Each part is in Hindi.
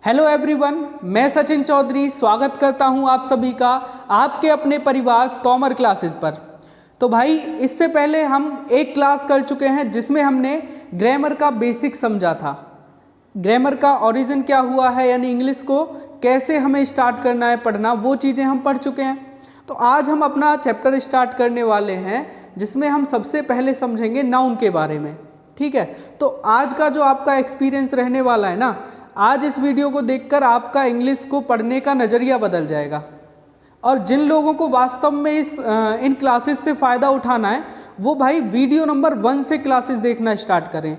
हेलो एवरीवन, मैं सचिन चौधरी स्वागत करता हूं आप सभी का आपके अपने परिवार तोमर क्लासेस पर। तो भाई इससे पहले हम एक क्लास कर चुके हैं जिसमें हमने ग्रामर का बेसिक समझा था। ग्रामर का ओरिजिन क्या हुआ है, यानी इंग्लिश को कैसे हमें स्टार्ट करना है पढ़ना, वो चीज़ें हम पढ़ चुके हैं। तो आज हम अपना चैप्टर स्टार्ट करने वाले हैं जिसमें हम सबसे पहले समझेंगे नाउन के बारे में। ठीक है, तो आज का जो आपका एक्सपीरियंस रहने वाला है ना, आज इस वीडियो को देखकर आपका इंग्लिश को पढ़ने का नज़रिया बदल जाएगा। और जिन लोगों को वास्तव में इन क्लासेस से फ़ायदा उठाना है वो भाई वीडियो नंबर 1 से क्लासेस देखना स्टार्ट करें।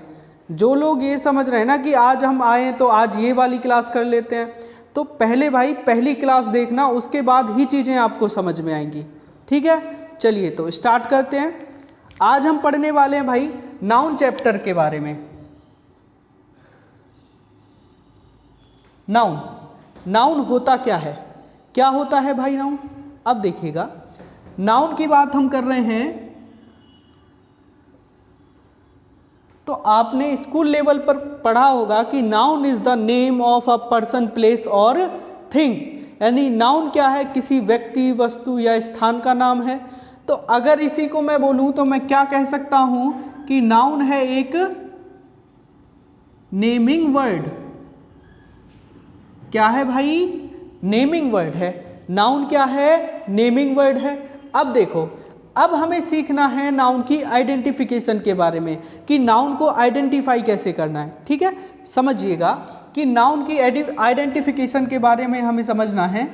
जो लोग ये समझ रहे हैं ना कि आज हम आए तो आज ये वाली क्लास कर लेते हैं, तो पहले भाई पहली क्लास देखना, उसके बाद ही चीज़ें आपको समझ में आएंगी। ठीक है, चलिए तो स्टार्ट करते हैं। आज हम पढ़ने वाले हैं भाई नाउन चैप्टर के बारे में। नाउन, नाउन होता क्या है, क्या होता है भाई नाउन? अब देखिएगा, नाउन की बात हम कर रहे हैं तो आपने स्कूल लेवल पर पढ़ा होगा कि noun is the name of a person, place और थिंग। यानी नाउन क्या है, किसी व्यक्ति, वस्तु या स्थान का नाम है। तो अगर इसी को मैं बोलूं तो मैं क्या कह सकता हूं कि नाउन है एक नेमिंग वर्ड। क्या है भाई? नेमिंग वर्ड है। नाउन क्या है? नेमिंग वर्ड है। अब देखो, अब हमें सीखना है नाउन की आइडेंटिफिकेशन के बारे में कि नाउन को आइडेंटिफाई कैसे करना है। ठीक है, समझिएगा कि नाउन की आइडेंटिफिकेशन के बारे में हमें समझना है।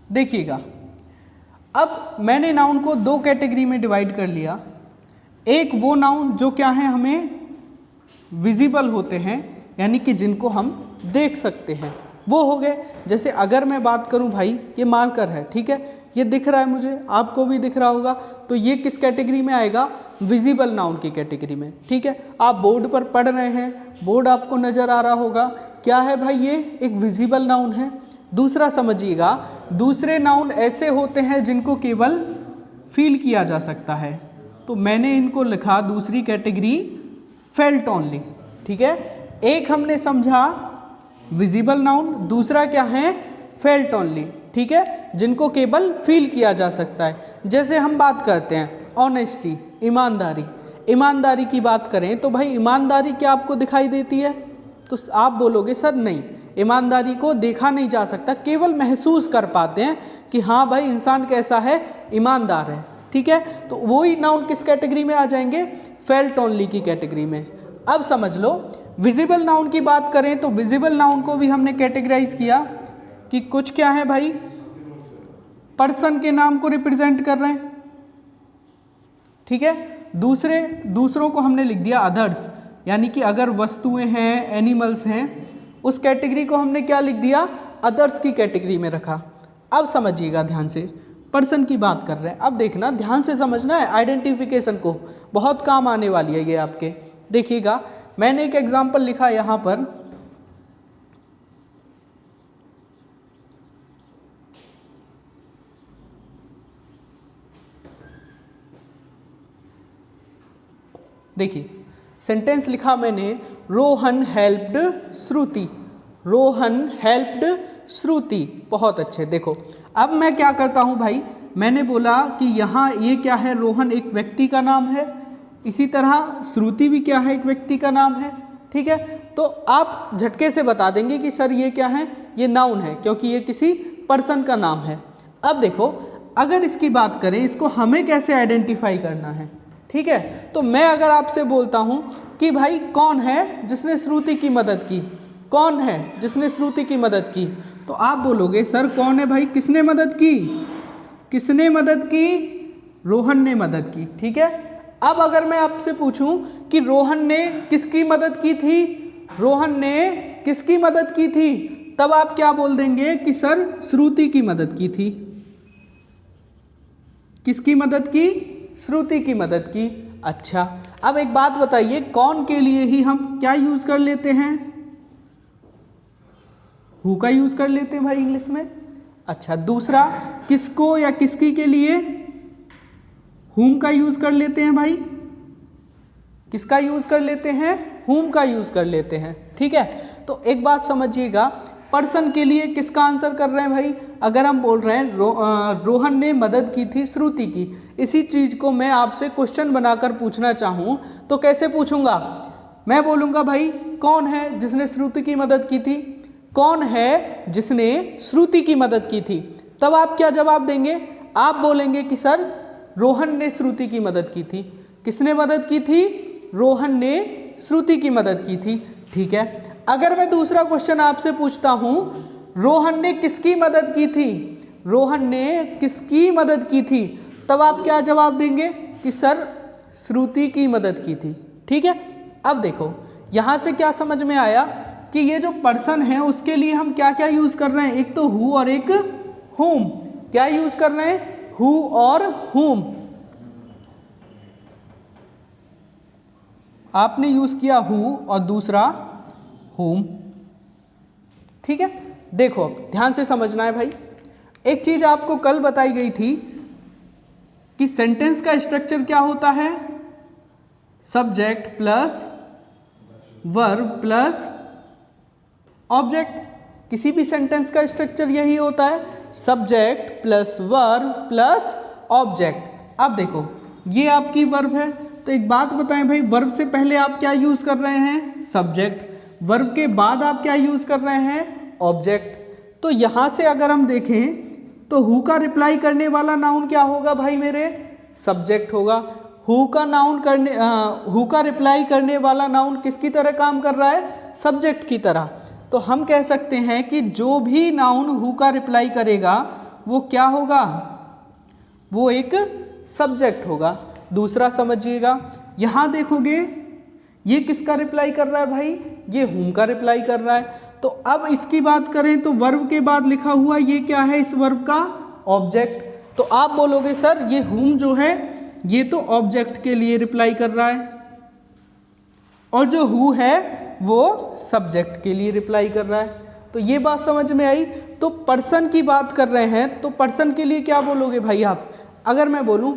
देखिएगा, अब मैंने नाउन को 2 कैटेगरी में डिवाइड कर लिया। एक वो नाउन जो क्या है, हमें विजिबल होते हैं, यानी कि जिनको हम देख सकते हैं, वो हो गए। जैसे अगर मैं बात करूं भाई, ये मार्कर है, ठीक है, ये दिख रहा है मुझे, आपको भी दिख रहा होगा, तो ये किस कैटेगरी में आएगा? विजिबल नाउन की कैटेगरी में। ठीक है, आप बोर्ड पर पढ़ रहे हैं, बोर्ड आपको नज़र आ रहा होगा, क्या है भाई? ये एक विजिबल नाउन है। दूसरा समझिएगा, दूसरे नाउन ऐसे होते हैं जिनको केवल फील किया जा सकता है, तो मैंने इनको लिखा दूसरी कैटेगरी फेल्ट ओनली। ठीक है, एक हमने समझा विजिबल नाउन, दूसरा क्या है? Felt only. ठीक है, जिनको केवल फील किया जा सकता है। जैसे हम बात करते हैं ऑनेस्टी, ईमानदारी। ईमानदारी की बात करें तो भाई ईमानदारी क्या आपको दिखाई देती है? तो आप बोलोगे सर नहीं, ईमानदारी को देखा नहीं जा सकता, केवल महसूस कर पाते हैं कि हाँ भाई इंसान कैसा है, ईमानदार है। ठीक है, तो वही नाउन किस कैटेगरी में आ जाएंगे? फेल्ट ओनली की कैटेगरी में। अब समझ लो, विजिबल नाउन की बात करें तो विजिबल नाउन को भी हमने कैटेगराइज किया कि कुछ क्या है भाई, पर्सन के नाम को रिप्रेजेंट कर रहे हैं। ठीक है, दूसरों को हमने लिख दिया अदर्स, यानी कि अगर वस्तुएं हैं, एनिमल्स हैं, उस कैटेगरी को हमने क्या लिख दिया? अदर्स की कैटेगरी में रखा। अब समझिएगा ध्यान से, पर्सन की बात कर रहे हैं, अब देखना ध्यान से समझना है, आइडेंटिफिकेशन को बहुत काम आने वाली है ये आपके। देखिएगा, मैंने एक एग्जाम्पल लिखा यहाँ पर, देखिए सेंटेंस लिखा मैंने, रोहन हेल्प्ड श्रुति। रोहन हेल्प्ड श्रुति, बहुत अच्छे। देखो अब मैं क्या करता हूँ भाई, मैंने बोला कि यहाँ ये क्या है, रोहन एक व्यक्ति का नाम है, इसी तरह श्रुति भी क्या है, एक व्यक्ति का नाम है। ठीक है, तो आप झटके से बता देंगे कि सर ये क्या है, ये नाउन है, क्योंकि ये किसी पर्सन का नाम है। अब देखो, अगर इसकी बात करें, इसको हमें कैसे आइडेंटिफाई करना है। ठीक है, तो मैं अगर आपसे बोलता हूँ कि भाई कौन है जिसने श्रुति की मदद की, कौन है जिसने श्रुति की मदद की, तो आप बोलोगे सर कौन है भाई, किसने मदद की? किसने मदद की? रोहन ने मदद की। ठीक है, अब अगर मैं आपसे पूछूं कि रोहन ने किसकी मदद की थी, रोहन ने किसकी मदद की थी, तब आप क्या बोल देंगे कि सर श्रुति की मदद की थी। किसकी मदद की? श्रुति की मदद की। अच्छा, अब एक बात बताइए, कौन के लिए ही हम क्या यूज कर लेते हैं? हु का यूज कर लेते हैं भाई इंग्लिश में। अच्छा, दूसरा किसको या किसकी के लिए हुम का यूज कर लेते हैं भाई। किसका यूज कर लेते हैं, whom का यूज कर लेते हैं। ठीक है, तो एक बात समझिएगा, पर्सन के लिए किसका आंसर कर रहे हैं भाई, अगर हम बोल रहे हैं रोहन ने मदद की थी श्रुति की, इसी चीज को मैं आपसे क्वेश्चन बनाकर पूछना चाहूं तो कैसे पूछूंगा, मैं बोलूंगा भाई कौन है जिसने श्रुति की मदद की थी, कौन है जिसने श्रुति की मदद की थी, तब आप क्या जवाब देंगे, आप बोलेंगे कि सर रोहन ने श्रुति की मदद की थी। किसने मदद की थी, रोहन ने श्रुति की मदद की थी। ठीक है, अगर मैं दूसरा क्वेश्चन आपसे पूछता हूं, रोहन ने किसकी मदद की थी, रोहन ने किसकी मदद की थी, तब आप क्या जवाब देंगे कि सर श्रुति की मदद की थी। ठीक है, अब देखो यहां से क्या समझ में आया कि ये जो पर्सन है उसके लिए हम क्या क्या यूज कर रहे हैं, एक तो हु और एक whom। क्या यूज कर रहे हैं, हु और whom। आपने यूज किया हु और दूसरा whom। ठीक है, देखो ध्यान से समझना है भाई, एक चीज आपको कल बताई गई थी कि सेंटेंस का स्ट्रक्चर क्या होता है, subject plus verb plus object. किसी भी सेंटेंस का स्ट्रक्चर यही होता है, subject plus verb plus object. अब देखो ये आपकी वर्ब है, तो एक बात बताएं भाई, वर्ब से पहले आप क्या यूज कर रहे हैं, सब्जेक्ट, वर्ब के बाद आप क्या यूज कर रहे हैं, ऑब्जेक्ट। तो यहां से अगर हम देखें तो हु का रिप्लाई करने वाला नाउन क्या होगा भाई मेरे, सब्जेक्ट होगा। हु का रिप्लाई करने वाला नाउन किसकी तरह काम कर रहा है, सब्जेक्ट की तरह। तो हम कह सकते हैं कि जो भी नाउन हु का रिप्लाई करेगा वो क्या होगा, वो एक सब्जेक्ट होगा। दूसरा समझिएगा, यहां देखोगे ये किसका रिप्लाई कर रहा है भाई, ये whom का रिप्लाई कर रहा है। तो अब इसकी बात करें तो वर्ब के बाद लिखा हुआ ये क्या है, इस वर्ब का ऑब्जेक्ट। तो आप बोलोगे सर ये whom जो है ये तो ऑब्जेक्ट के लिए रिप्लाई कर रहा है और जो हु है वो सब्जेक्ट के लिए रिप्लाई कर रहा है। तो ये बात समझ में आई। तो पर्सन की बात कर रहे हैं तो पर्सन के लिए क्या बोलोगे भाई आप, अगर मैं बोलूं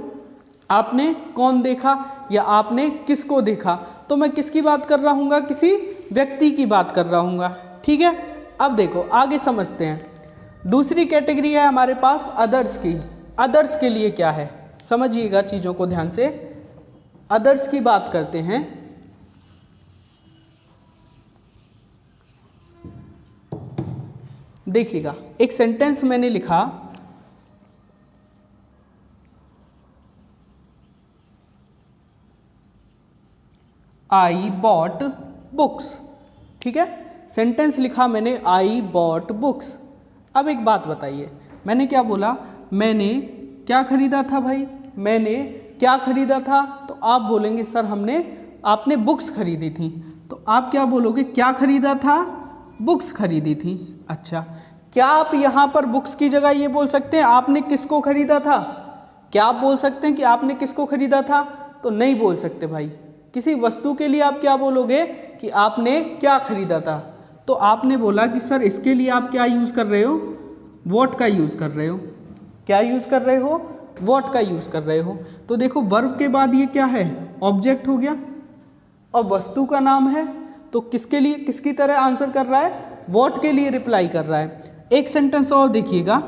आपने कौन देखा या आपने किसको देखा, तो मैं किसकी बात कर रहा हूँगा, किसी व्यक्ति की बात कर रहा हूँगा। ठीक है, अब देखो आगे समझते हैं। दूसरी कैटेगरी है हमारे पास अदर्स की। अदर्स के लिए क्या है, समझिएगा चीज़ों को ध्यान से। अदर्स की बात करते हैं। देखिएगा एक सेंटेंस मैंने लिखा, आई बॉट बुक्स। ठीक है, सेंटेंस लिखा मैंने आई बॉट बुक्स। अब एक बात बताइए, मैंने क्या बोला, मैंने क्या खरीदा था भाई, मैंने क्या खरीदा था, तो आप बोलेंगे सर आपने बुक्स खरीदी थी। तो आप क्या बोलोगे, क्या खरीदा था, बुक्स खरीदी थी। अच्छा, क्या आप यहाँ पर बुक्स की जगह ये बोल सकते हैं आपने किसको खरीदा था, क्या आप बोल सकते हैं कि आपने किसको खरीदा था, तो नहीं बोल सकते भाई। किसी वस्तु के लिए आप क्या बोलोगे कि आपने क्या खरीदा था, तो आपने बोला कि सर इसके लिए आप क्या यूज़ कर रहे हो, वॉट का यूज़ कर रहे हो। क्या यूज़ कर रहे हो, वॉट का यूज़ कर रहे हो। तो देखो वर्ब के बाद ये क्या है, ऑब्जेक्ट हो गया और वस्तु का नाम है, तो किसके लिए किसकी तरह आंसर कर रहा है, वॉट के लिए रिप्लाई कर रहा है। एक सेंटेंस और देखिएगा,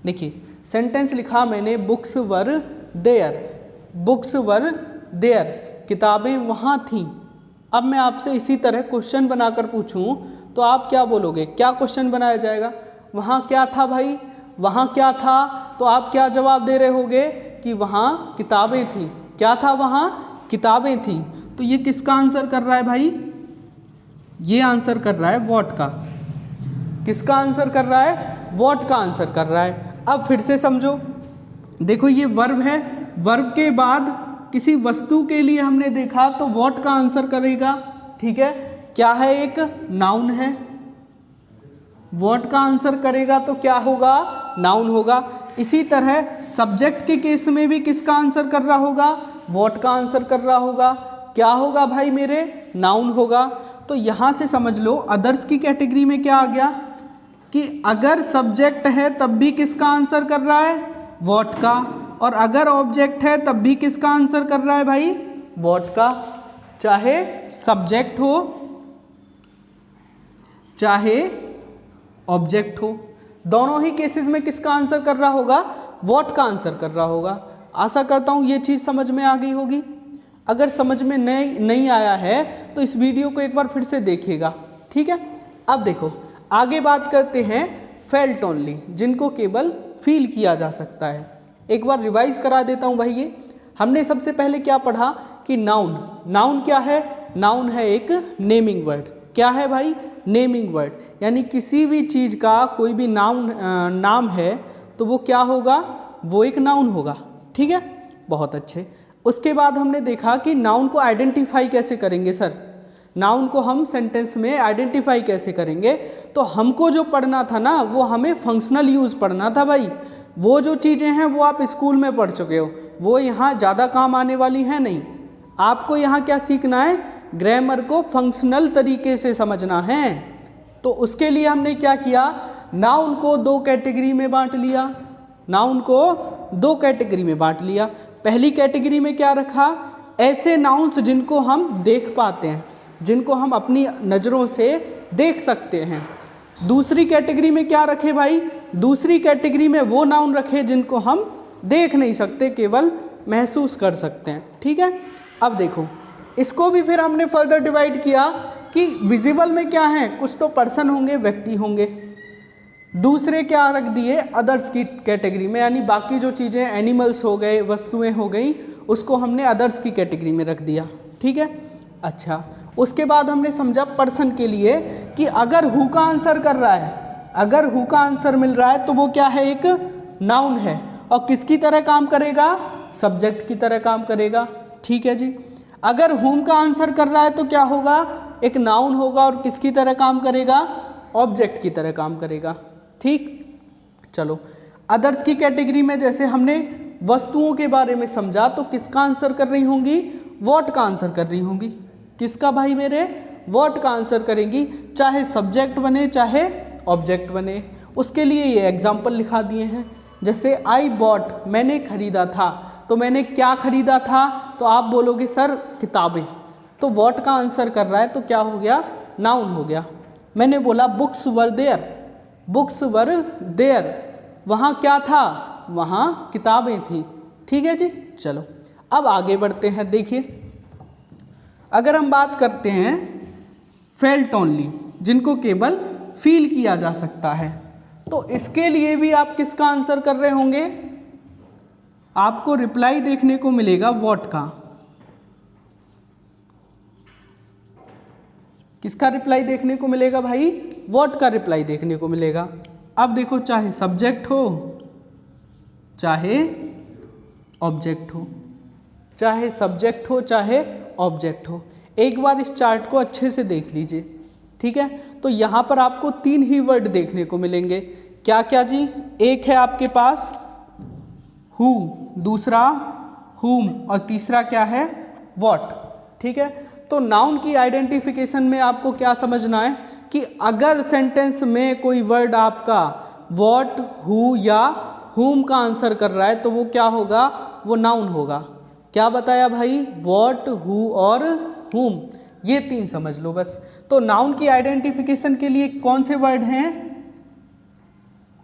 देखिए सेंटेंस लिखा मैंने, books were there, books were there, किताबें वहाँ थीं। अब मैं आपसे इसी तरह क्वेश्चन बनाकर पूछूं तो आप क्या बोलोगे, क्या क्वेश्चन बनाया जाएगा, वहाँ क्या था भाई, वहाँ क्या था, तो आप क्या जवाब दे रहे होगे कि वहाँ किताबें थीं। क्या था, वहाँ किताबें थीं। तो ये किसका आंसर कर रहा है भाई, ये आंसर कर रहा है वॉट का। किसका आंसर कर रहा है, वॉट का आंसर कर रहा है। अब फिर से समझो, देखो ये वर्ब है, वर्ब के बाद किसी वस्तु के लिए हमने देखा तो वॉट का आंसर करेगा। ठीक है, क्या है, एक नाउन है, वॉट का आंसर करेगा तो क्या होगा, नाउन होगा। इसी तरह सब्जेक्ट के केस में भी किसका आंसर कर रहा होगा, वॉट का आंसर कर रहा होगा। क्या होगा भाई मेरे, नाउन होगा। तो यहाँ से समझ लो अदर्स की कैटेगरी में क्या आ गया कि अगर सब्जेक्ट है तब भी किसका आंसर कर रहा है, व्हाट का, और अगर ऑब्जेक्ट है तब भी किसका आंसर कर रहा है भाई, व्हाट का। चाहे सब्जेक्ट हो चाहे ऑब्जेक्ट हो, दोनों ही केसेस में किसका आंसर कर रहा होगा, व्हाट का आंसर कर रहा होगा। आशा करता हूँ ये चीज़ समझ में आ गई होगी। अगर समझ में नहीं आया है तो इस वीडियो को एक बार फिर से देखिएगा, ठीक है। अब देखो आगे बात करते हैं फेल्ट ओनली, जिनको केवल फील किया जा सकता है। एक बार रिवाइज करा देता हूँ भाई। ये हमने सबसे पहले क्या पढ़ा कि नाउन क्या है, नाउन है एक नेमिंग वर्ड। क्या है भाई, नेमिंग वर्ड, यानी किसी भी चीज़ का कोई भी नाम है तो वो क्या होगा, वो एक नाउन होगा, ठीक है। बहुत अच्छे। उसके बाद हमने देखा कि नाउन को आइडेंटिफाई कैसे करेंगे सर, नाउन को हम सेंटेंस में आइडेंटिफाई कैसे करेंगे। तो हमको जो पढ़ना था ना वो हमें फंक्शनल यूज़ पढ़ना था भाई। वो जो चीज़ें हैं वो आप स्कूल में पढ़ चुके हो, वो यहाँ ज़्यादा काम आने वाली हैं नहीं। आपको यहाँ क्या सीखना है, ग्रामर को फंक्शनल तरीके से समझना है। तो उसके लिए हमने क्या किया, नाउन को दो कैटेगरी में बांट लिया, नाउन को दो कैटेगरी में बांट लिया। पहली कैटेगरी में क्या रखा, ऐसे नाउन्स जिनको हम देख पाते हैं, जिनको हम अपनी नज़रों से देख सकते हैं। दूसरी कैटेगरी में क्या रखे भाई, दूसरी कैटेगरी में वो नाउन रखे जिनको हम देख नहीं सकते, केवल महसूस कर सकते हैं, ठीक है। अब देखो इसको भी फिर हमने फर्दर डिवाइड किया कि विजिबल में क्या है, कुछ तो पर्सन होंगे, व्यक्ति होंगे। दूसरे क्या रख दिए, अदर्स की कैटेगरी में, यानी बाकी जो चीज़ें एनिमल्स हो गए, वस्तुएं हो गई, उसको हमने अदर्स की कैटेगरी में रख दिया, ठीक है। अच्छा, उसके बाद हमने समझा पर्सन के लिए कि अगर हु का आंसर कर रहा है, अगर हु का आंसर मिल रहा है तो वो क्या है, एक नाउन है, और किसकी तरह काम करेगा, सब्जेक्ट की तरह काम करेगा, ठीक है जी। अगर हुम का आंसर कर रहा है तो क्या होगा, एक नाउन होगा, और किसकी तरह काम करेगा, ऑब्जेक्ट की तरह काम करेगा, ठीक। चलो अदर्स की कैटेगरी में जैसे हमने वस्तुओं के बारे में समझा, तो किसका आंसर कर रही होंगी, व्हाट का आंसर कर रही होंगी। किसका भाई मेरे, व्हाट का आंसर करेंगी, चाहे सब्जेक्ट बने चाहे ऑब्जेक्ट बने। उसके लिए ये एग्जाम्पल लिखा दिए हैं, जैसे आई बॉट, मैंने खरीदा था, तो मैंने क्या खरीदा था, तो आप बोलोगे सर किताबें, तो व्हाट का आंसर कर रहा है तो क्या हो गया, नाउन हो गया। मैंने बोला books were there, books were there, वहाँ क्या था, वहाँ किताबें थी, ठीक है जी। चलो अब आगे बढ़ते हैं। देखिए अगर हम बात करते हैं फेल्ट ओनली, जिनको केवल फील किया जा सकता है, तो इसके लिए भी आप किसका आंसर कर रहे होंगे, आपको रिप्लाई देखने को मिलेगा व्हाट का। किसका रिप्लाई देखने को मिलेगा भाई, व्हाट का रिप्लाई देखने को मिलेगा। अब देखो चाहे सब्जेक्ट हो चाहे ऑब्जेक्ट हो, चाहे सब्जेक्ट हो चाहे ऑब्जेक्ट हो, एक बार इस चार्ट को अच्छे से देख लीजिए, ठीक है। तो यहाँ पर आपको तीन ही वर्ड देखने को मिलेंगे। क्या क्या जी, एक है आपके पास हु, दूसरा हुम, और तीसरा क्या है, व्हाट, ठीक है। तो नाउन की आइडेंटिफिकेशन में आपको क्या समझना है कि अगर सेंटेंस में कोई वर्ड आपका व्हाट, हु या हुम का आंसर कर रहा है तो वो क्या होगा, वो नाउन होगा। क्या बताया भाई, व्हाट, हु और हुम, ये तीन समझ लो बस। तो नाउन की आइडेंटिफिकेशन के लिए कौन से वर्ड हैं,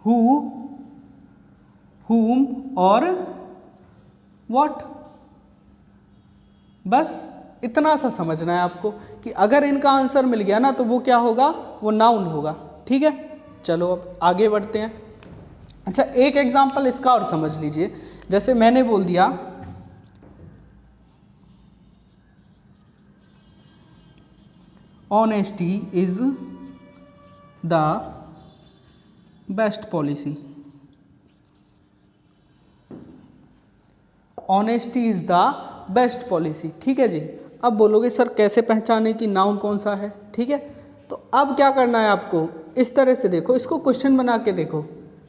हु, हुम और व्हाट, बस इतना सा समझना है आपको कि अगर इनका आंसर मिल गया ना तो वो क्या होगा, वो नाउन होगा, ठीक है। चलो अब आगे बढ़ते हैं। अच्छा एक एग्जांपल इसका और समझ लीजिए, जैसे मैंने बोल दिया honesty is the best policy, honesty is the best policy, ठीक है जी। अब बोलोगे सर कैसे पहचाने कि नाउन कौन सा है, ठीक है। तो अब क्या करना है आपको, इस तरह से देखो, इसको क्वेश्चन बना के देखो।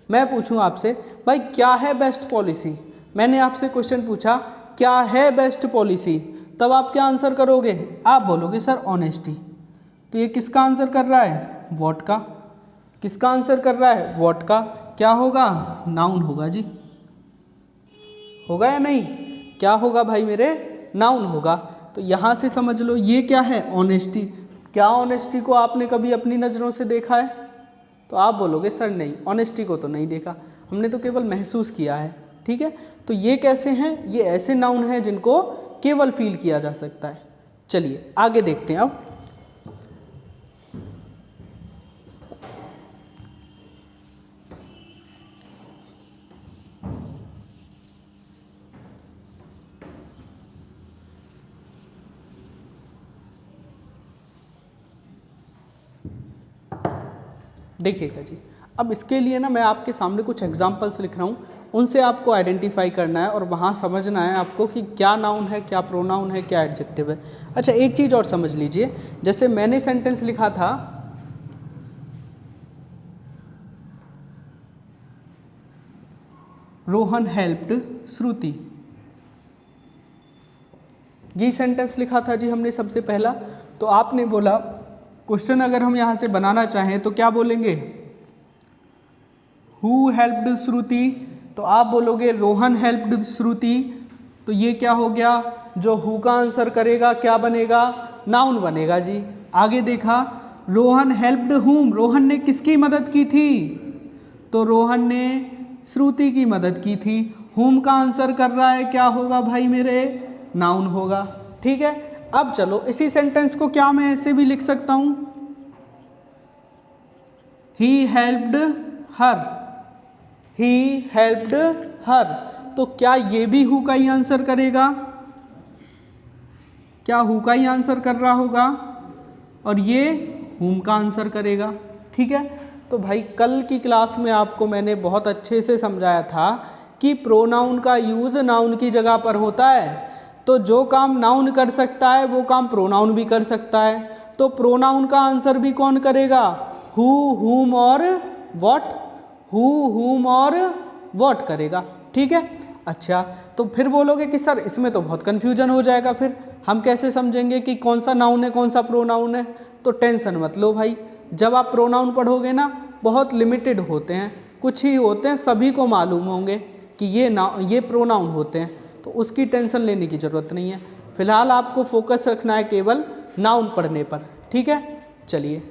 मैं पूछूं आपसे भाई क्या है बेस्ट पॉलिसी, मैंने आपसे क्वेश्चन पूछा क्या है बेस्ट पॉलिसी, तब आप क्या आंसर करोगे, आप बोलोगे सर ऑनेस्टी। तो ये किसका आंसर कर रहा है? व्हाट का। किसका आंसर कर रहा है? व्हाट का। क्या होगा? नाउन होगा जी। होगा या नहीं? क्या होगा भाई मेरे? नाउन होगा। तो यहाँ से समझ लो ये क्या है? ऑनेस्टी। क्या ऑनेस्टी को आपने कभी अपनी नज़रों से देखा है? तो आप बोलोगे सर नहीं, ऑनेस्टी को तो नहीं देखा, हमने तो केवल महसूस किया है। ठीक है, तो ये कैसे हैं? ये ऐसे नाउन हैं जिनको केवल फील किया जा सकता है। चलिए आगे देखते हैं अब। देखिएगा जी, अब इसके लिए ना मैं आपके सामने कुछ एग्जांपल्स लिख रहा हूँ, उनसे आपको आइडेंटिफाई करना है और वहाँ समझना है आपको कि क्या नाउन है, क्या प्रोनाउन है, क्या एडजेक्टिव है। अच्छा एक चीज़ और समझ लीजिए, जैसे मैंने सेंटेंस लिखा था रोहन हेल्प्ड श्रुति, ये सेंटेंस लिखा था जी हमने सबसे पहला। तो आपने बोला क्वेश्चन अगर हम यहाँ से बनाना चाहें तो क्या बोलेंगे? हु हेल्प्ड श्रुति, तो आप बोलोगे रोहन हेल्प्ड श्रुति। तो ये क्या हो गया? जो हु का आंसर करेगा क्या बनेगा? नाउन बनेगा जी। आगे देखा, रोहन हेल्प्ड हुम, रोहन ने किसकी मदद की थी? तो रोहन ने श्रुति की मदद की थी। हुम का आंसर कर रहा है, क्या होगा भाई मेरे? नाउन होगा। ठीक है, अब चलो इसी सेंटेंस को क्या मैं ऐसे भी लिख सकता हूं, he helped her, he helped हर। तो क्या ये भी हु का ही आंसर करेगा? क्या हु का ही आंसर कर रहा होगा? और ये हुम का आंसर करेगा। ठीक है, तो भाई कल की क्लास में आपको मैंने बहुत अच्छे से समझाया था कि प्रोनाउन का यूज़ नाउन की जगह पर होता है। तो जो काम नाउन कर सकता है वो काम प्रोनाउन भी कर सकता है। तो प्रोनाउन का आंसर भी कौन करेगा? हु, हुम और व्हाट। हु, हुम और व्हाट करेगा। ठीक है, अच्छा तो फिर बोलोगे कि सर इसमें तो बहुत कन्फ्यूजन हो जाएगा, फिर हम कैसे समझेंगे कि कौन सा नाउन है कौन सा प्रोनाउन है? तो टेंशन मत लो भाई, जब आप प्रोनाउन पढ़ोगे ना बहुत लिमिटेड होते हैं, कुछ ही होते हैं, सभी को मालूम होंगे कि ये प्रोनाउन होते हैं, तो उसकी टेंशन लेने की ज़रूरत नहीं है। फिलहाल आपको फोकस रखना है केवल नाउन पढ़ने पर। ठीक है, चलिए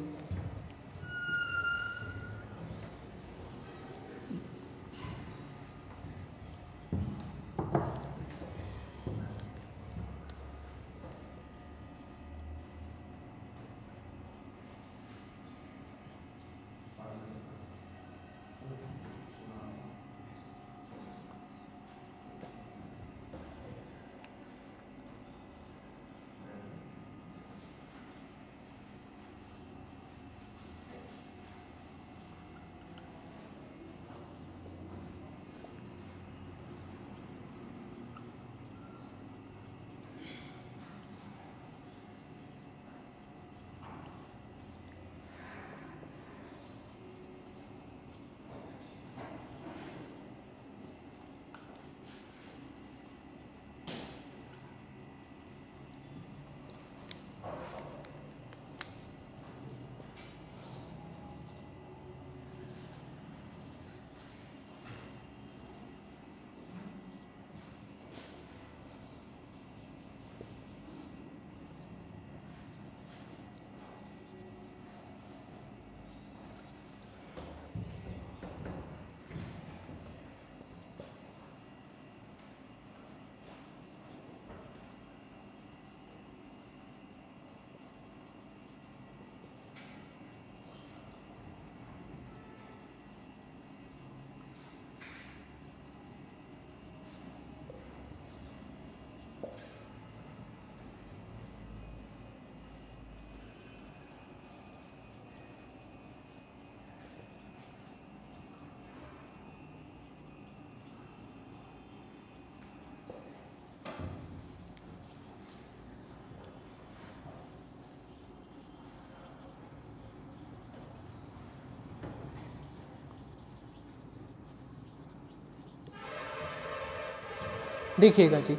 देखिएगा जी,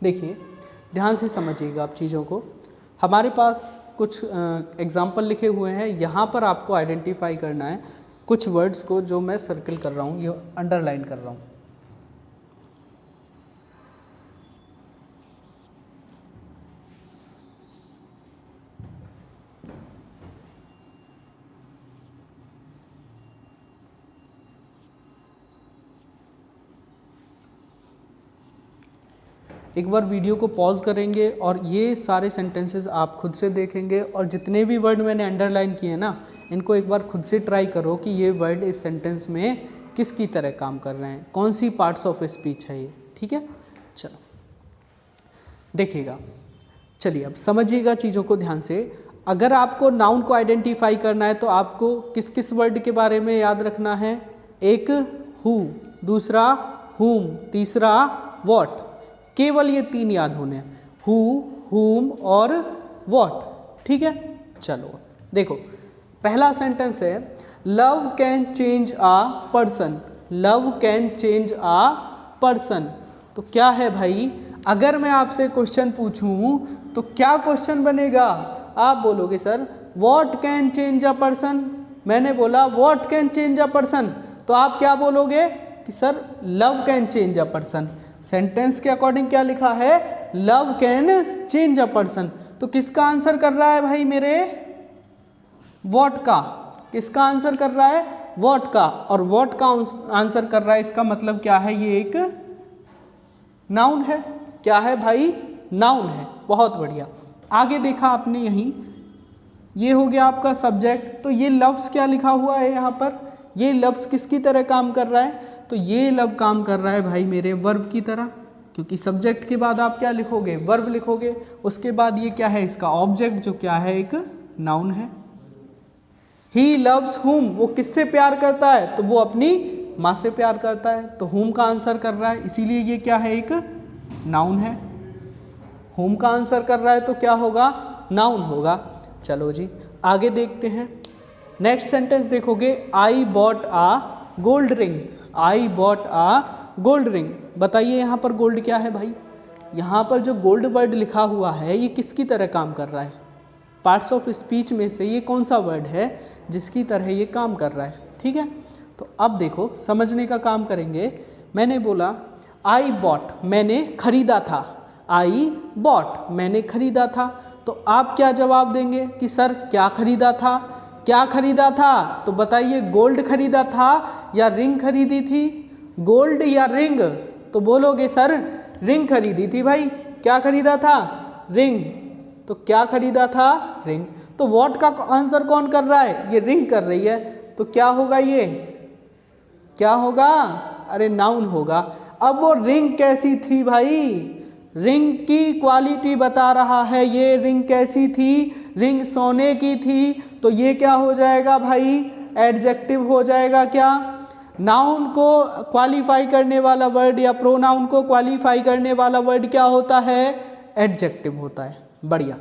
देखिए ध्यान से समझिएगा आप चीज़ों को। हमारे पास कुछ एग्जाम्पल लिखे हुए हैं, यहाँ पर आपको आइडेंटिफाई करना है कुछ वर्ड्स को जो मैं सर्कल कर रहा हूँ, ये अंडरलाइन कर रहा हूँ। एक बार वीडियो को पॉज करेंगे और ये सारे सेंटेंसेस आप खुद से देखेंगे और जितने भी वर्ड मैंने अंडरलाइन किए ना, इनको एक बार खुद से ट्राई करो कि ये वर्ड इस सेंटेंस में किसकी तरह काम कर रहे हैं, कौन सी पार्ट्स ऑफ स्पीच है ये। ठीक है, चलो देखिएगा। चलिए अब समझिएगा चीज़ों को ध्यान से। अगर आपको नाउन को आइडेंटिफाई करना है तो आपको किस किस वर्ड के बारे में याद रखना है? एक हु, दूसरा हुम, तीसरा वॉट। केवल ये 3 याद होने हैं, हु, हुम और वॉट। ठीक है, चलो देखो पहला सेंटेंस है love can change uh person. Love can change uh person, तो क्या है भाई? अगर मैं आपसे क्वेश्चन पूछूं तो क्या क्वेश्चन बनेगा? आप बोलोगे sir what can change a person. मैंने बोला what can change a person, तो आप क्या बोलोगे कि sir love can change a person. Sentence के अकॉर्डिंग क्या लिखा है? Love can change a person. तो किसका आंसर कर रहा है भाई मेरे? व्हाट का। किसका आंसर कर रहा है? व्हाट का। और व्हाट का आंसर कर रहा है, इसका मतलब क्या है? ये एक नाउन है। क्या है भाई? नाउन है। बहुत बढ़िया। आगे देखा आपने यहीं, ये हो गया आपका सब्जेक्ट। तो ये लफ्ज़ क्या लिखा हुआ है यहाँ पर? ये लफ्ज़ किसकी तरह काम कर रहा है? तो ये लव काम कर रहा है भाई मेरे वर्ब की तरह, क्योंकि सब्जेक्ट के बाद आप क्या लिखोगे? वर्ब लिखोगे। उसके बाद ये क्या है? इसका ऑब्जेक्ट, जो क्या है? एक नाउन है। ही लव्स हुम, वो किससे प्यार करता है? तो वो अपनी माँ से प्यार करता है, तो हुम का आंसर कर रहा है, इसीलिए ये क्या है? एक नाउन है। हुम का आंसर कर रहा है तो क्या होगा? नाउन होगा। चलो जी आगे देखते हैं। नेक्स्ट सेंटेंस देखोगे, I bought a gold ring. I bought a gold ring. बताइए यहाँ पर गोल्ड क्या है भाई? यहाँ पर जो गोल्ड वर्ड लिखा हुआ है ये किसकी तरह काम कर रहा है? पार्ट्स ऑफ स्पीच में से ये कौन सा वर्ड है जिसकी तरह ये काम कर रहा है? ठीक है, तो अब देखो समझने का काम करेंगे। मैंने बोला आई बॉट, मैंने खरीदा था। आई बॉट, मैंने खरीदा था। तो आप क्या जवाब देंगे कि सर क्या खरीदा था? क्या खरीदा था? तो बताइए गोल्ड खरीदा था या रिंग खरीदी थी? गोल्ड या रिंग? तो बोलोगे सर रिंग खरीदी थी भाई। क्या खरीदा था? रिंग। तो क्या खरीदा था? रिंग। तो व्हाट का आंसर कौन कर रहा है? ये रिंग कर रही है। तो क्या होगा? ये क्या होगा? अरे नाउन होगा। अब वो रिंग कैसी थी भाई? रिंग की क्वालिटी बता रहा है। ये रिंग कैसी थी? रिंग सोने की थी। तो ये क्या हो जाएगा भाई? एडजेक्टिव हो जाएगा। क्या? नाउन को क्वालिफाई करने वाला वर्ड या प्रोनाउन को क्वालिफाई करने वाला वर्ड क्या होता है? एडजेक्टिव होता है। बढ़िया।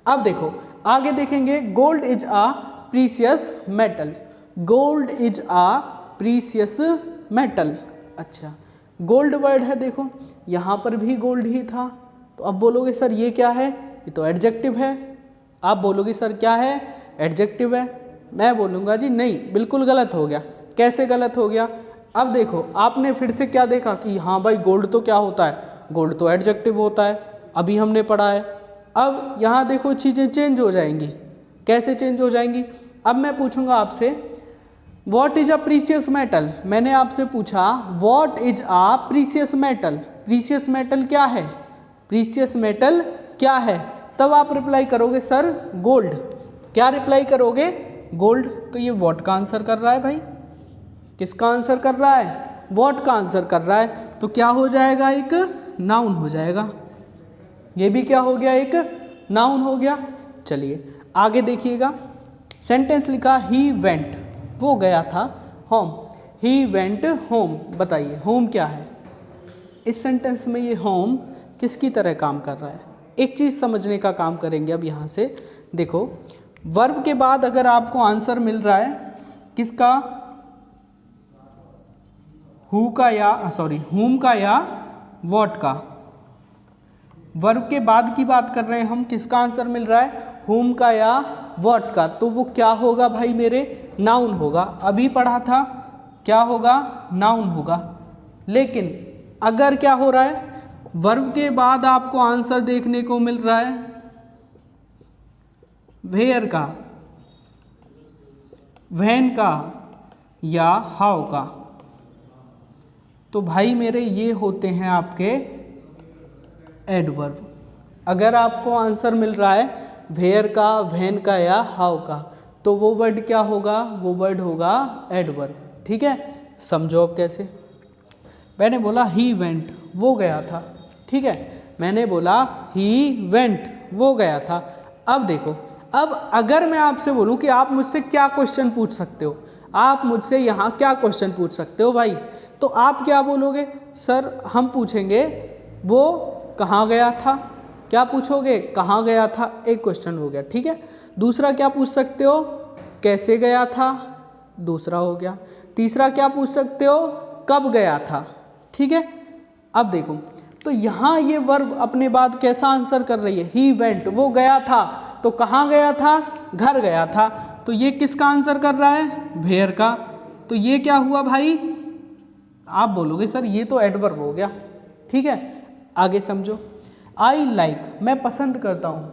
अब देखो आगे देखेंगे, gold is a precious metal. Gold is a precious metal. अच्छा, गोल्ड वर्ड है, देखो यहाँ पर भी गोल्ड ही था। तो अब बोलोगे सर ये क्या है? ये तो एडजेक्टिव है। आप बोलोगे सर क्या है? एडजेक्टिव है। मैं बोलूँगा जी नहीं, बिल्कुल गलत हो गया। कैसे गलत हो गया? अब देखो आपने फिर से क्या देखा कि हाँ भाई गोल्ड तो क्या होता है? गोल्ड तो एडजेक्टिव होता है, अभी हमने पढ़ा है। अब यहाँ देखो चीज़ें चेंज हो जाएंगी। कैसे चेंज हो जाएंगी? अब मैं पूछूंगा आपसे what is a precious metal. मैंने आपसे पूछा what is a precious metal. Precious metal क्या है? प्रीशियस मेटल क्या है? तब आप रिप्लाई करोगे सर गोल्ड। क्या रिप्लाई करोगे? गोल्ड। तो ये व्हाट का आंसर कर रहा है भाई। किसका आंसर कर रहा है? व्हाट का आंसर कर रहा है। तो क्या हो जाएगा? एक नाउन हो जाएगा। ये भी क्या हो गया? एक नाउन हो गया। चलिए आगे देखिएगा। सेंटेंस लिखा ही वेंट, वो गया था होम। He went home. बताइए होम क्या है? इस सेंटेंस में ये होम किसकी तरह काम कर रहा है? एक चीज़ समझने का काम करेंगे। अब यहाँ से देखो, वर्ब के बाद अगर आपको आंसर मिल रहा है किसका? हु का या सॉरी हुम का या व्हाट का? वर्ब के बाद की बात कर रहे हैं हम, किसका आंसर मिल रहा है, whom का या what का, तो वो क्या होगा भाई मेरे, नाउन होगा। अभी पढ़ा था क्या होगा, नाउन होगा। लेकिन अगर क्या हो रहा है, वर्ब के बाद आपको आंसर देखने को मिल रहा है वेयर का, व्हेन का या हाउ का, तो भाई मेरे ये होते हैं आपके एडवर्ब। अगर आपको आंसर मिल रहा है वेयर का, व्हेन का या हाउ का, तो वो वर्ड क्या होगा, वो वर्ड होगा एडवर्ब। ठीक है, समझो अब कैसे। मैंने बोला ही वेंट, वो गया था। ठीक है, मैंने बोला ही वेंट, वो गया था। अब देखो, अब अगर मैं आपसे बोलूं कि आप मुझसे क्या क्वेश्चन पूछ सकते हो, आप मुझसे यहाँ क्या क्वेश्चन पूछ सकते हो भाई, तो आप क्या बोलोगे, सर हम पूछेंगे वो कहाँ गया था। क्या पूछोगे, कहाँ गया था, एक क्वेश्चन हो गया। ठीक है, दूसरा क्या पूछ सकते हो, कैसे गया था, दूसरा हो गया। तीसरा क्या पूछ सकते हो, कब गया था। ठीक है, अब देखो, तो यहाँ ये वर्ब अपने बाद कैसा आंसर कर रही है, ही वेंट, वो गया था, तो कहाँ गया था, घर गया था, तो ये किसका आंसर कर रहा है, वेयर का। तो ये क्या हुआ भाई, आप बोलोगे सर ये तो एडवर्ब हो गया। ठीक है, आगे समझो। आई लाइक, मैं पसंद करता हूँ,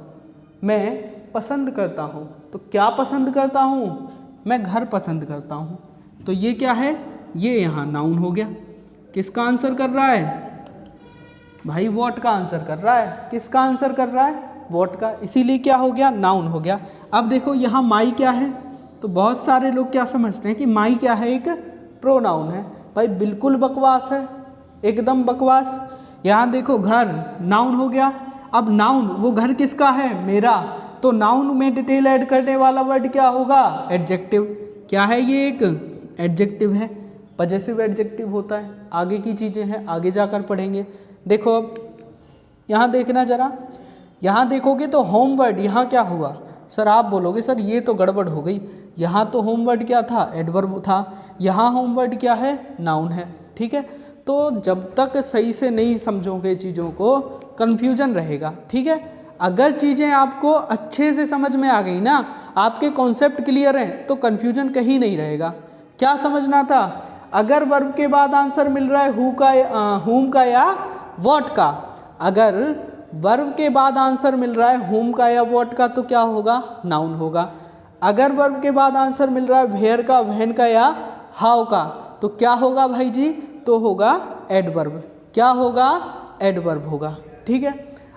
मैं पसंद करता हूँ, तो क्या पसंद करता हूँ, मैं घर पसंद करता हूँ, तो ये क्या है, ये यहाँ नाउन हो गया। किसका आंसर कर रहा है भाई, वॉट का आंसर कर रहा है। किसका आंसर कर रहा है, वॉट का, इसीलिए क्या हो गया, नाउन हो गया। अब देखो यहाँ माई क्या है, तो बहुत सारे लोग क्या समझते हैं कि माई क्या है, एक प्रोनाउन है। भाई बिल्कुल बकवास है, एकदम बकवास। यहाँ देखो घर नाउन हो गया। अब नाउन, वो घर किसका है, मेरा, तो नाउन में डिटेल ऐड करने वाला वर्ड क्या होगा, एडजेक्टिव। क्या है ये, एक एडजेक्टिव है, पजेसिव एडजेक्टिव होता है। आगे की चीज़ें हैं, आगे जाकर पढ़ेंगे। देखो अब यहाँ देखना जरा, यहाँ देखोगे तो होम वर्ड यहाँ क्या हुआ, सर आप बोलोगे सर ये तो गड़बड़ हो गई, यहाँ तो होम वर्ड क्या था, एडवर्ब था, यहाँ होम वर्ड क्या है, नाउन है। ठीक है, तो जब तक सही से नहीं समझोगे चीज़ों को, कन्फ्यूजन रहेगा। ठीक है, अगर चीज़ें आपको अच्छे से समझ में आ गई ना, आपके कॉन्सेप्ट क्लियर हैं, तो कन्फ्यूजन कहीं नहीं रहेगा। क्या समझना था, अगर वर्ब के बाद आंसर मिल रहा है हु का, हुम का या वॉट का, अगर वर्ब के बाद आंसर मिल रहा है हुम का या वॉट का, तो क्या होगा, नाउन होगा। अगर वर्ब के बाद आंसर मिल रहा है वेयर का, व्हेन का या हाउ का, तो क्या होगा भाई जी, तो होगा एडवर्ब। क्या होगा, एडवर्ब होगा। ठीक है,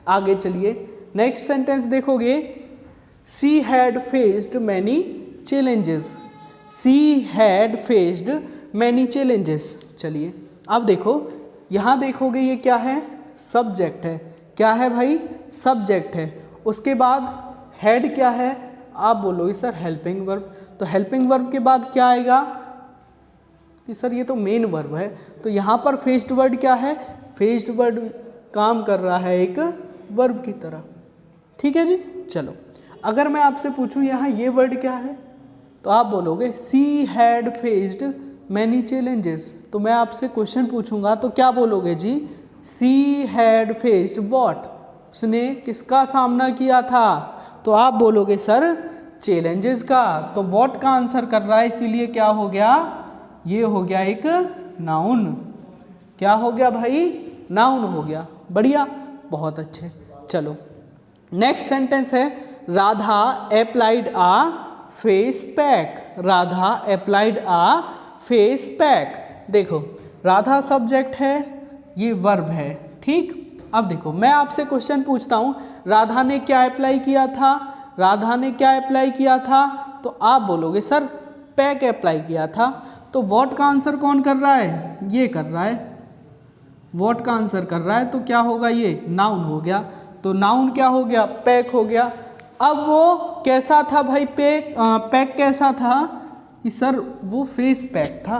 आगे चलिए, नेक्स्ट सेंटेंस देखोगे, she had faced many challenges, she had faced many challenges. चलिए अब देखो, यहाँ देखोगे ये क्या है, सब्जेक्ट है। क्या है भाई, सब्जेक्ट है। उसके बाद हेड क्या है, आप बोलोगे सर हेल्पिंग वर्ब, तो हेल्पिंग वर्ब के बाद क्या आएगा कि सर ये तो मेन वर्ब है, तो यहाँ पर फेस्ड वर्ड क्या है, फेस्ड वर्ड काम कर रहा है एक वर्ब की तरह। ठीक है जी, चलो अगर मैं आपसे पूछूं यहाँ ये वर्ड क्या है, तो आप बोलोगे she had faced many challenges, तो मैं आपसे क्वेश्चन पूछूंगा तो क्या बोलोगे जी, सी हैड फेस्ड व्हाट, उसने किसका सामना किया था, तो आप बोलोगे सर चैलेंजेस का, तो व्हाट का आंसर कर रहा है, इसीलिए क्या हो गया, ये हो गया एक नाउन। क्या हो गया भाई, नाउन हो गया। बढ़िया, बहुत अच्छे। चलो नेक्स्ट सेंटेंस है, राधा अप्लाइड आ फेस पैक, राधा अप्लाइड आ फेस पैक। देखो राधा सब्जेक्ट है, ये वर्ब है। ठीक, अब देखो मैं आपसे क्वेश्चन पूछता हूँ, राधा ने क्या अप्लाई किया था, राधा ने क्या अप्लाई किया था, तो आप बोलोगे सर पैक अप्लाई किया था, तो व्हाट का आंसर कौन कर रहा है, ये कर रहा है, व्हाट का आंसर कर रहा है, तो क्या होगा, ये नाउन हो गया। तो नाउन क्या हो गया, पैक हो गया। अब वो कैसा था भाई, पैक कैसा था कि सर वो फेस पैक था।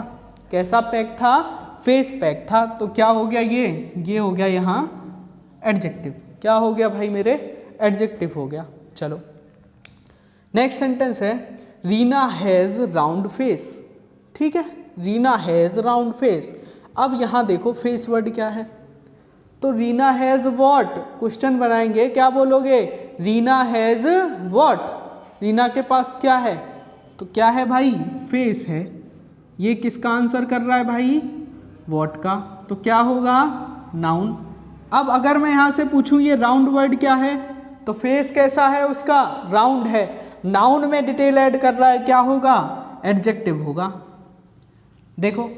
कैसा पैक था, फेस पैक था, तो क्या हो गया, ये हो गया यहाँ एडजेक्टिव। क्या हो गया भाई मेरे, एडजेक्टिव हो गया। चलो नेक्स्ट सेंटेंस है, रीना हैज़ राउंड फेस। ठीक है, रीना हैज़ राउंड फेस। अब यहाँ देखो फेस वर्ड क्या है, तो रीना हैज़ वॉट, क्वेश्चन बनाएंगे, क्या बोलोगे? रीना हैज़ वॉट, रीना के पास क्या है? तो क्या है भाई? फेस है। ये किसका आंसर कर रहा है भाई? वॉट का। तो क्या होगा? नाउन। अब अगर मैं यहाँ से पूछूं ये राउंड वर्ड क्या है, तो फेस कैसा है उसका? राउंड है। नाउन में डिटेल ऐड कर रहा है, क्या होगा? एडजेक्टिव होगा। देखो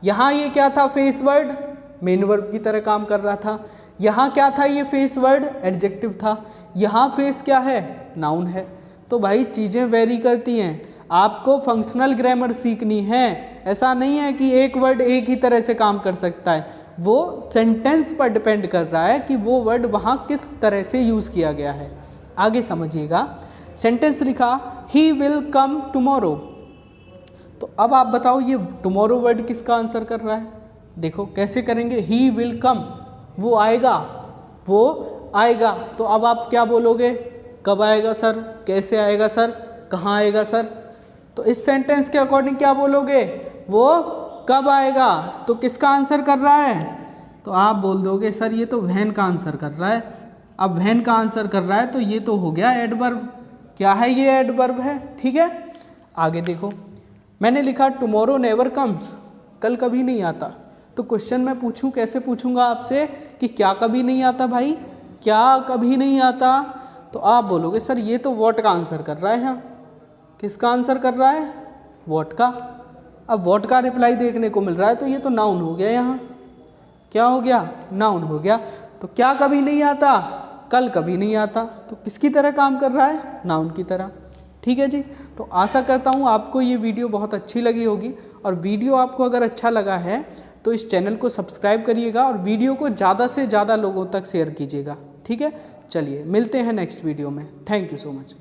यहाँ ये क्या था? फेस वर्ड, मेन वर्ब की तरह काम कर रहा था। यहाँ क्या था? ये फेस वर्ड एडजेक्टिव था। यहाँ फेस क्या है? नाउन है। तो भाई चीज़ें वेरी करती हैं। आपको फंक्शनल ग्रामर सीखनी है। ऐसा नहीं है कि एक वर्ड एक ही तरह से काम कर सकता है, वो सेंटेंस पर डिपेंड कर रहा है कि वो वर्ड वहाँ किस तरह से यूज़ किया गया है। आगे समझिएगा, सेंटेंस लिखा ही विल कम टुमारो। तो अब आप बताओ ये टुमारो वर्ड किसका आंसर कर रहा है? देखो कैसे करेंगे, ही विल कम, वो आएगा, वो आएगा। तो अब आप क्या बोलोगे? कब आएगा सर? कैसे आएगा सर? कहाँ आएगा सर? तो इस सेंटेंस के अकॉर्डिंग क्या बोलोगे? वो कब आएगा। तो किसका आंसर कर रहा है? तो आप बोल दोगे सर ये तो व्हेन का आंसर कर रहा है। अब व्हेन का आंसर कर रहा है तो ये तो हो गया एडवर्ब। क्या है? ये एडवर्ब है। ठीक है, आगे देखो, मैंने लिखा टुमारो नेवर कम्स, कल कभी नहीं आता। तो क्वेश्चन मैं पूछूं, कैसे पूछूंगा आपसे कि क्या कभी नहीं आता भाई? क्या कभी नहीं आता? तो आप बोलोगे सर ये तो व्हाट का आंसर कर रहा है। यहाँ किसका आंसर कर रहा है? व्हाट का। अब व्हाट का रिप्लाई देखने को मिल रहा है तो ये तो नाउन हो गया। यहाँ क्या हो गया? नाउन हो गया। तो क्या कभी नहीं आता? कल कभी नहीं आता। तो किसकी तरह काम कर रहा है? नाउन की तरह। ठीक है जी। तो आशा करता हूँ आपको ये वीडियो बहुत अच्छी लगी होगी, और वीडियो आपको अगर अच्छा लगा है तो इस चैनल को सब्सक्राइब करिएगा और वीडियो को ज़्यादा से ज़्यादा लोगों तक शेयर कीजिएगा। ठीक है, चलिए मिलते हैं नेक्स्ट वीडियो में। Thank you so much.